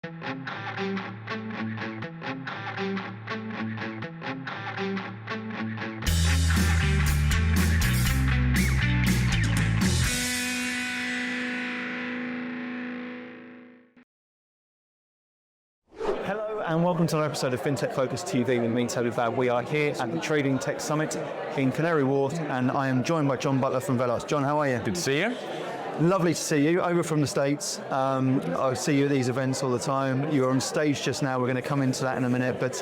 Hello and welcome to another episode of FinTech Focus TV with me, Toby. We are here at the TradingTech Summit in Canary Wharf and I am joined by Jon Butler from Velox. Jon, how are you? Good to see you. Lovely to see you, over from the States. I see you at these events all the time. You're on stage just now, we're going to come into that in a minute, but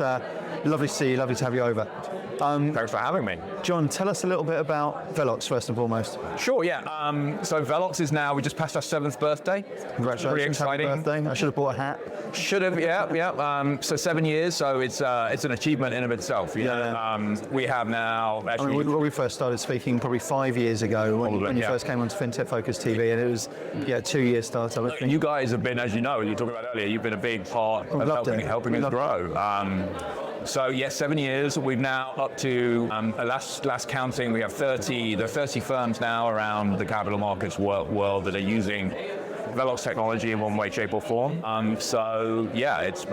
lovely to see you, lovely to have you over. Thanks for having me. Jon, tell us a little bit about Velox first and foremost. Sure, yeah. So Velox is now, we just passed our 7th birthday. Congratulations, pretty exciting. Happy birthday. I should have bought a hat. Should have, yeah. So 7 years, so it's an achievement in of itself. We have now actually... I mean, we first started speaking probably 5 years ago when you first came onto FinTech Focus TV, and it was 2 years startup. And you guys have been, as you know, you talked about earlier, you've been a big part of helping us grow. So yes, 7 years. We've now up to last counting, we have 30 firms now around the capital markets world that are using Velox technology in one way, shape, or form. So yeah, it's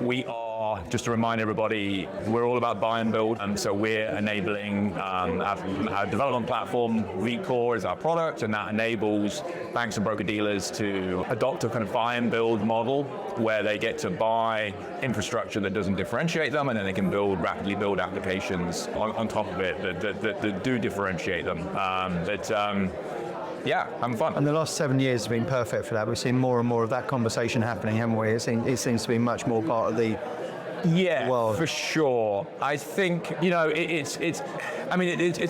we are, just to remind everybody, we're all about buy and build, and so we're enabling our development platform. vCore is our product, and that enables banks and broker dealers to adopt a kind of buy and build model where they get to buy infrastructure that doesn't differentiate them, and then they can rapidly build applications on top of it that do differentiate them. Yeah, having fun. And the last 7 years have been perfect for that. We've seen more and more of that conversation happening, haven't we? It seems to be much more part of the world. For sure. I think, it's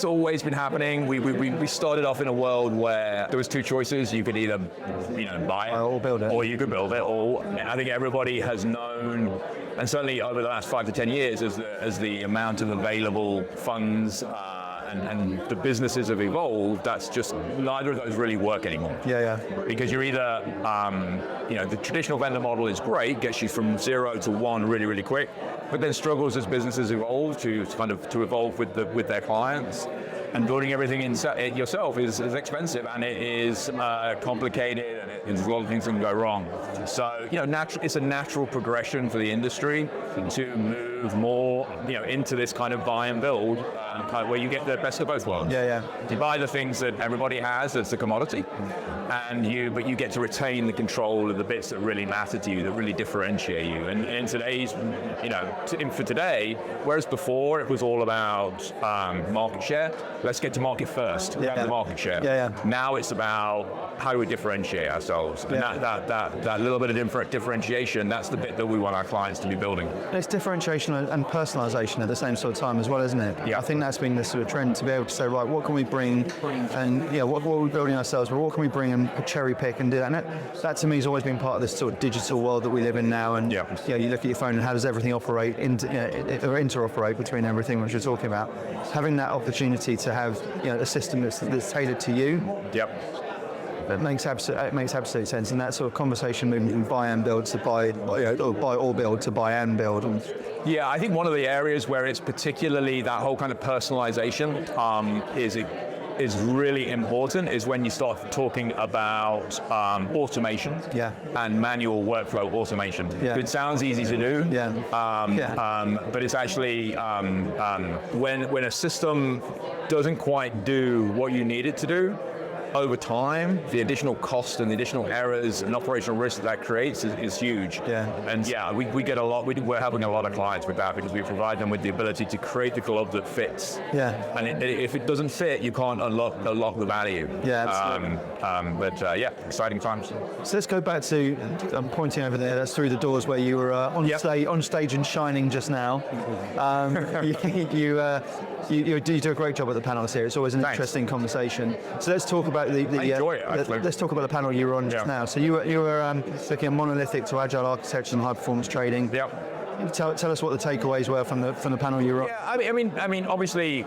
always been happening. We started off in a world where there was two choices. You could either, buy it or build it, or you could build it. Or I think everybody has known, and certainly over the last 5 to 10 years, as the amount of available funds and the businesses have evolved, that's just, neither of those really work anymore. Yeah. Because you're either, the traditional vendor model is great, gets you from 0 to 1 really, really quick, but then struggles as businesses evolve to evolve with their clients. And building everything yourself is expensive, and it is complicated, and there's a lot of things that can go wrong. So, it's a natural progression for the industry to move more, into this kind of buy and build, where you get the best of both worlds. Yeah. You buy the things that everybody has as a commodity, but you get to retain the control of the bits that really matter to you, that really differentiate you. And in today's, for today, whereas before it was all about market share, let's get to market first. Grab the market share. Yeah. Now it's about how do we differentiate ourselves. And that little bit of differentiation, that's the bit that we want our clients to be building. It's differentiation and personalization at the same sort of time as well, isn't it? Yeah. I think that's been the sort of trend, to be able to say, right, what can we bring, and what are we building ourselves, but what can we bring and cherry pick and do that? And that to me has always been part of this sort of digital world that we live in now. And you look at your phone and how does everything operate, interoperate between everything, which you're talking about. Having that opportunity to have a system that's tailored to you. Yep. It makes absolute sense, and that sort of conversation moving from buy and build to buy, or buy or build to buy and build. Yeah, I think one of the areas where it's particularly that whole kind of personalization is really important is when you start talking about automation and manual workflow automation. Yeah. It sounds easy to do, but it's actually when a system doesn't quite do what you need it to do, over time, the additional cost and the additional errors and operational risk that creates is huge. Yeah. And we get a lot. We're helping a lot of clients with that because we provide them with the ability to create the glove that fits. Yeah. And if it doesn't fit, you can't unlock the value. Yeah. Absolutely. Exciting times. So let's go back to, I'm pointing over there. That's through the doors where you were on stage and shining just now. You do a great job at the panels here. It's always an interesting conversation. So let's talk about I enjoy it, let's talk about the panel you were on just now. So you were looking at monolithic to agile architecture and high performance trading. Yeah. Tell us what the takeaways were from the panel you were on. Yeah, I mean, obviously.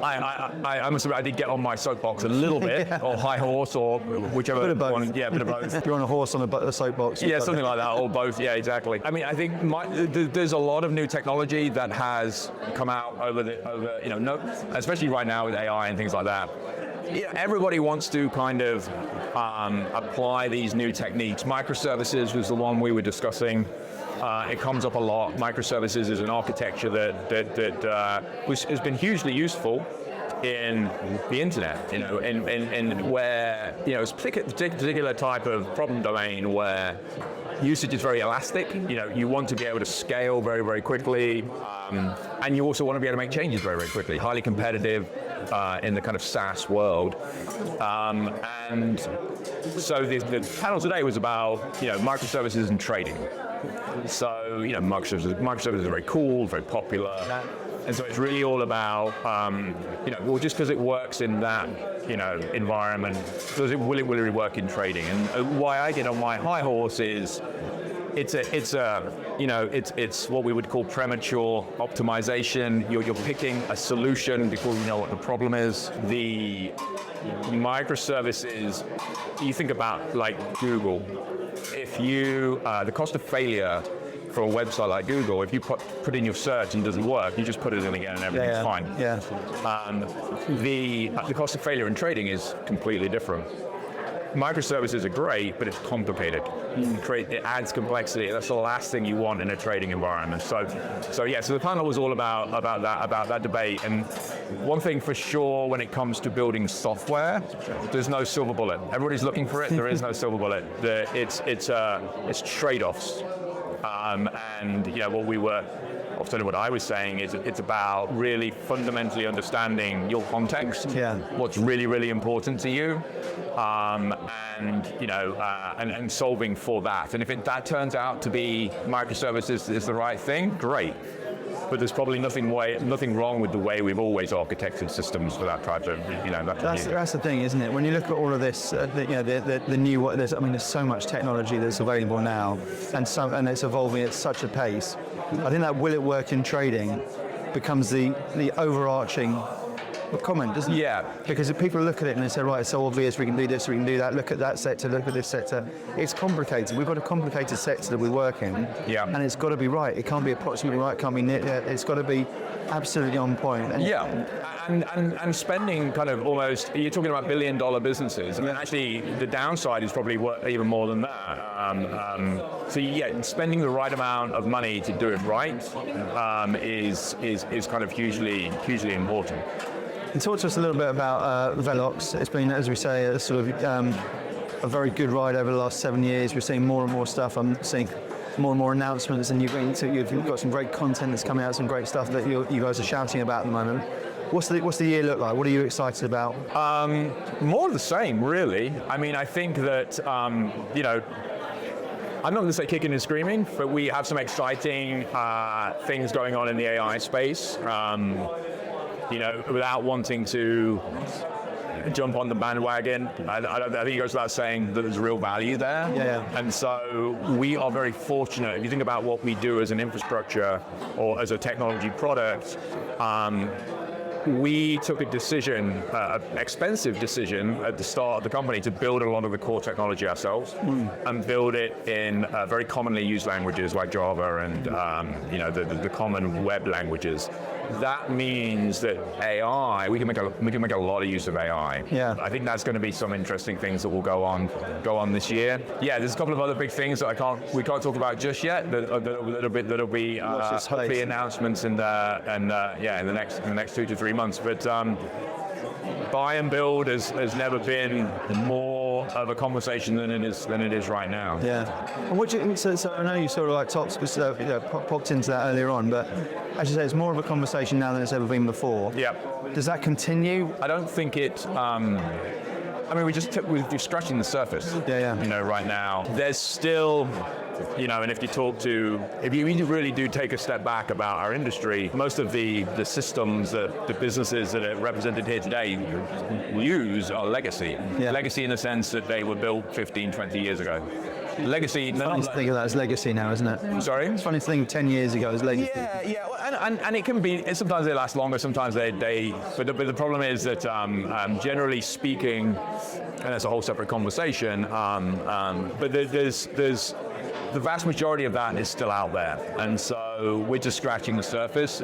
I must admit, I did get on my soapbox a little bit, or high horse, or whichever. Bit of both. One. Yeah, a bit of both. You're on a horse on a soapbox. Yeah, something like that, or both. Yeah, exactly. I mean, I think there's a lot of new technology that has come out over especially right now with AI and things like that. everybody wants to kind of apply these new techniques. Microservices was the one we were discussing. It comes up a lot. Microservices is an architecture that has been hugely useful in the internet, in where, it's a particular type of problem domain where usage is very elastic. You want to be able to scale very, very quickly, and you also want to be able to make changes very, very quickly. Highly competitive in the kind of SaaS world, and so the panel today was about microservices and trading. So microservices are very cool, very popular. And so it's really all about, just because it works in that, environment, will it really work in trading? And why I get on my high horse is, it's what we would call premature optimization. You're picking a solution before you know what the problem is. The microservices, you think about like Google. If you, the cost of failure for a website like Google, if you put in your search and it doesn't work, you just put it in again and everything's fine. Yeah. The cost of failure in trading is completely different. Microservices are great, but it's complicated. It adds complexity. That's the last thing you want in a trading environment. So the panel was all about that debate. And one thing for sure, when it comes to building software, there's no silver bullet. Everybody's looking for it. There is no silver bullet. It's trade-offs. What I was saying is it's about really fundamentally understanding your context, what's really, really important to you, and solving for that. And if that turns out to be microservices is the right thing, great. But there's probably nothing wrong with the way we've always architected systems for that type of, That's the thing, isn't it? When you look at all of this, the new, there's so much technology that's available now, and it's evolving at such a pace. I think that will it work in trading becomes the overarching comment, doesn't it? Yeah. Because if people look at it and they say, right, it's so obvious, we can do this, we can do that, look at that sector, look at this sector. It's complicated. We've got a complicated sector that we work in, and it's got to be right. It can't be approximately right, it can't be it's got to be absolutely on point. And spending kind of almost, you're talking about billion-dollar businesses, and actually the downside is probably even more than that. Spending the right amount of money to do it right is kind of hugely important. And talk to us a little bit about Velox. It's been, as we say, a sort of a very good ride over the last 7 years. We're seeing more and more stuff. I'm seeing more and more announcements, and you've got some great content that's coming out, some great stuff that you guys are shouting about at the moment. What's the year look like? What are you excited about? More of the same, really. I mean, I think that, I'm not going to say kicking and screaming, but we have some exciting things going on in the AI space. Without wanting to jump on the bandwagon, I think it goes without saying that there's real value there. And so we are very fortunate. If you think about what we do as an infrastructure or as a technology product, we took a decision, an expensive decision at the start of the company to build a lot of the core technology ourselves and build it in very commonly used languages like Java and the common web languages. That means that AI, we can make a lot of use of AI. I think that's going to be some interesting things that will go on this year. There's a couple of other big things that we can't talk about just yet. That'll be hopefully announcements in the next 2 to 3 months. But buy and build has never been more of a conversation than it is right now. And so I know you sort of like popped into that earlier on, but as you say, it's more of a conversation now than it's ever been before. Does that continue? I don't think it. We're just scratching the surface. Right now, there's still. And if you really do take a step back about our industry, most of the systems that the businesses that are represented here today use are legacy. Legacy in the sense that they were built 15, 20 years ago. Legacy. It's funny to think of that as legacy now, isn't it? Sorry? It's funny to think 10 years ago as legacy. And it can be, sometimes they last longer, sometimes but the problem is that generally speaking, and that's a whole separate conversation, but there's the vast majority of that is still out there. And so we're just scratching the surface.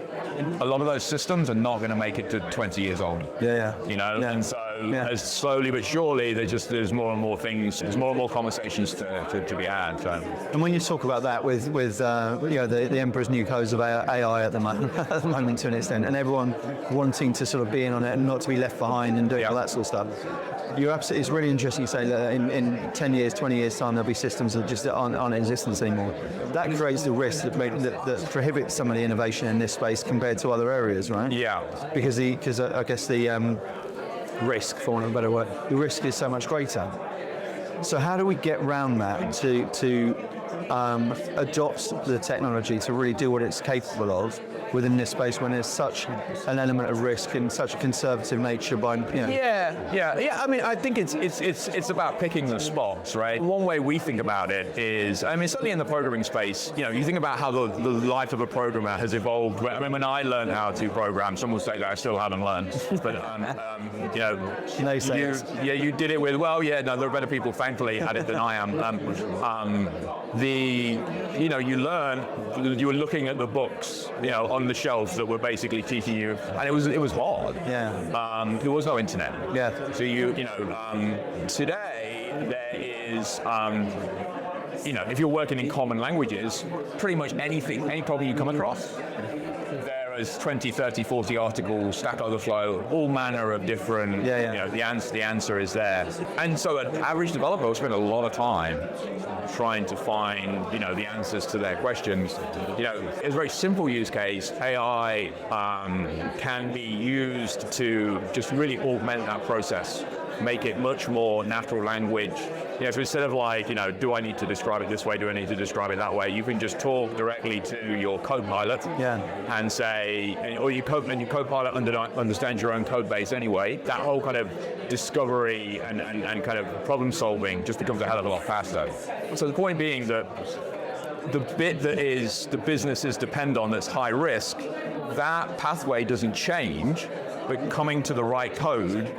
A lot of those systems are not going to make it to 20 years old. And so as slowly but surely, there's more and more things, there's more and more conversations to be had. So. And when you talk about that with the emperor's new codes of AI at the moment to an extent, and everyone wanting to sort of be in on it and not to be left behind and doing all that sort of stuff, it's really interesting to say that in 10 years, 20 years time, there'll be systems that just aren't in existence anymore. That creates the risk that prohibits some of the innovation in this space compared to other areas, right? Yeah. Because I guess the risk, for want of a better word, the risk is so much greater. So how do we get around that to adopt the technology to really do what it's capable of within this space when there's such an element of risk and such a conservative nature by, Yeah. I mean, I think it's about picking the spots, right? One way we think about it is, I mean, certainly in the programming space, you think about how the life of a programmer has evolved. I mean, when I learned how to program, some will say that I still haven't learned, but you did it with, there are better people, thankfully, at it than I am. You learn, you were looking at the books, on the shelves that were basically teaching you, and it was hard. Yeah. There was no internet. Yeah. So today there is, if you're working in common languages, pretty much any problem you come across, there is 20, 30, 40 articles, Stack Overflow, all manner of different, the answer is there. And so an average developer will spend a lot of time trying to find, the answers to their questions. It's a very simple use case. AI can be used to just really augment that process, make it much more natural language. So instead of do I need to describe it this way, do I need to describe it that way, you can just talk directly to your Copilot and say, or your Copilot understands your own code base anyway. That whole kind of discovery and kind of problem solving just becomes a hell of a lot faster. So the point being that the bit that is the businesses depend on that's high risk, that pathway doesn't change, but coming to the right code,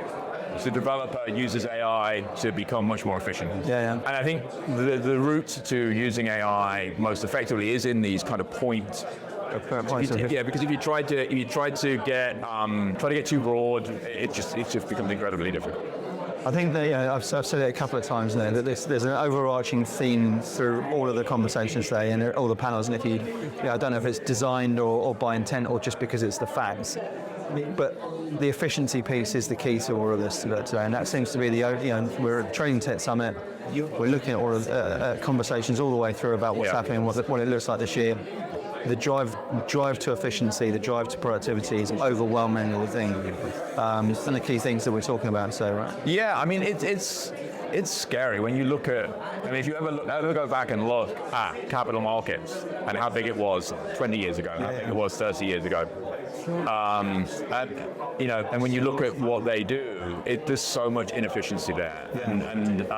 the developer uses AI to become much more efficient. And I think the route to using AI most effectively is in these kind of points. Because if you try to get too broad, it just becomes incredibly difficult. I think that I've said it a couple of times now that there's an overarching theme through all of the conversations today and all the panels. And if I don't know if it's designed or by intent or just because it's the facts, but the efficiency piece is the key to all of this today, and that seems to be we're at TradingTech Summit. We're looking at all of conversations all the way through about what's happening, what it looks like this year. The drive to efficiency, the drive to productivity is overwhelming the thing, and the key things that we're talking about. So, right? Yeah, I mean it's scary when you look at. I mean, if you ever go back and look at capital markets and how big it was 20 years ago, how big it was 30 years ago. And when you look at what they do, there's so much inefficiency there, and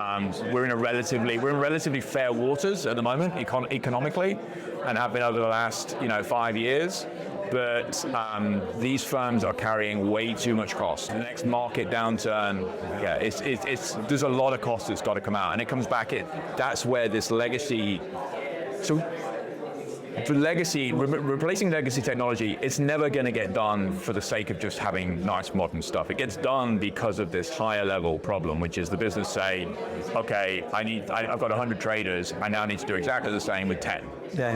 we're in relatively fair waters at the moment economically, and have been over the last 5 years. But these firms are carrying way too much cost. The next market downturn, there's a lot of cost that's got to come out, and it comes back. That's where this legacy. So. For replacing legacy technology, it's never going to get done for the sake of just having nice modern stuff. It gets done because of this higher level problem, which is the business saying, okay, I've got 100 traders, I now need to do exactly the same with 10.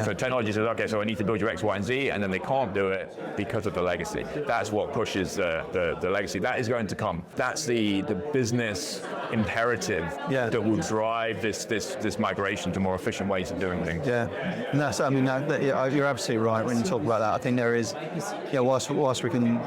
So technology says, okay, so I need to build your X, Y, and Z, and then they can't do it because of the legacy. That's what pushes the legacy. That is going to come. That's the business imperative that will drive this migration to more efficient ways of doing things. And that's, you're absolutely right when you talk about that. I think there is, whilst we can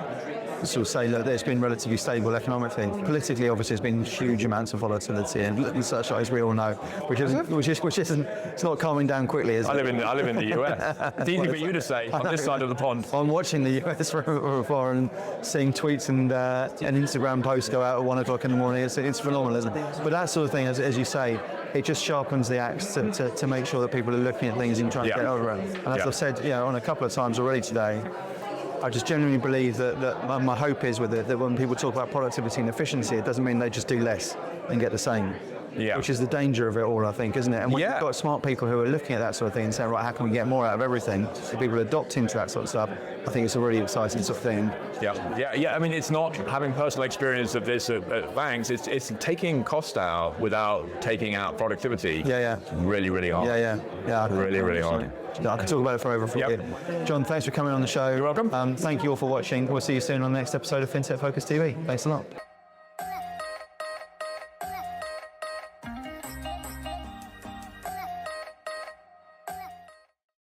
sort of say that there's been relatively stable economically, politically obviously there's been huge amounts of volatility and such, as we all know, which isn't, it's not calming down quickly, is it? I live in the US. It's easy for you to say on this side of the pond. I'm watching the US from afar and seeing tweets and Instagram posts go out at 1 o'clock in the morning. It's phenomenal, isn't it? But that sort of thing, as you say, it just sharpens the axe to make sure that people are looking at things and trying to get over it. And as I've said, on a couple of times already today, I just genuinely believe that my hope is with it that when people talk about productivity and efficiency, it doesn't mean they just do less and get the same. which is the danger of it all, I think, isn't it? And when you've got smart people who are looking at that sort of thing and saying, right, how can we get more out of everything? So people adopt into that sort of stuff. I think it's a really exciting sort of thing. Yeah. I mean, it's not having personal experience of this at banks. It's taking cost out without taking out productivity. Really, really hard. Yeah. Really hard. I could talk about it forever. Jon, thanks for coming on the show. You're welcome. Thank you all for watching. We'll see you soon on the next episode of FinTech Focus TV. Thanks a lot.